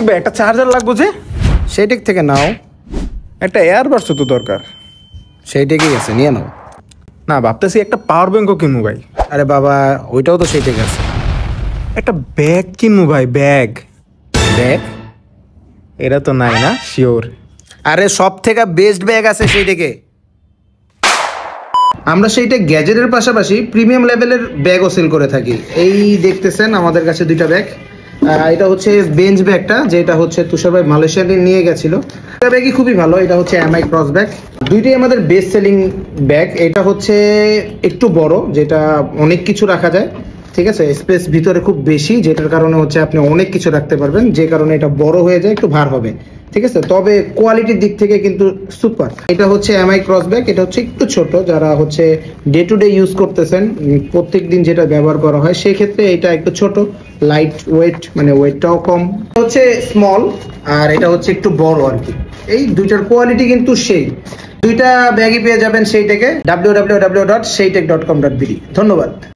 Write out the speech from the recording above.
ভাই একটা চার্জার লাগবো যে, সেইটেক থেকে নাও। একটা এয়ারবাডসও তো দরকার। সেইটেকই আছে, নিয়ে নাও। না ভাবতেছি একটা পাওয়ার ব্যাঙ্কও কিনবো ভাই। আরে বাবা, ওইটাও তো সেইটেক আছে। একটা ব্যাগ কিনবো ভাই, ব্যাগ। ব্যাগ? এটা তো নাই না শিওর। আরে সব থেকে বেস্ট ব্যাগ আছে সেইটেকে। আমরা সেইটা গ্যাজেটের পাশাপাশি প্রিমিয়াম লেভেলের ব্যাগও সেল করে থাকি। এই দেখতেছেন আমাদের কাছে দুইটা ব্যাগ। এটা হচ্ছে বেঞ্চ ব্যাগটা, যেটা হচ্ছে তুষার ভাই মালয়েশিয়া নিয়ে গেছিল। এটা ব্যাগই খুবই ভালো। এটা হচ্ছে এমআই ক্রস ব্যাগ। দুইটাই আমাদের বেস্ট সেলিং ব্যাগ। এটা হচ্ছে একটু বড়, যেটা অনেক কিছু রাখা যায়। ঠিক আছে, স্পেস ভিতরে খুব বেশি, যেটার কারণে হচ্ছে আপনি অনেক কিছু রাখতে পারবেন, যে কারণে এটা বড় হয়ে যায়, একটু ভার হবে। ঠিক আছে, তবে কোয়ালিটির দিক থেকে কিন্তু সুপার। এটা হচ্ছে এমআই ক্রস ব্যাগ। এটা হচ্ছে একটু ছোট, যারা হচ্ছে ডে টু ডে ইউজ করতেছেন, প্রত্যেক দিন যেটা ব্যবহার করা হয়, সেই ক্ষেত্রে এটা একটু ছোট, লাইট ওয়েট, মানে ওয়েটটাও কম। হচ্ছে স্মল, আর এটা হচ্ছে একটু বড় আর কি। এই দুইটার কোয়ালিটি কিন্তু সেই। দুইটা ব্যাগই পেয়ে যাবেন সেইটেকে www.seitek.com.bd। ধন্যবাদ।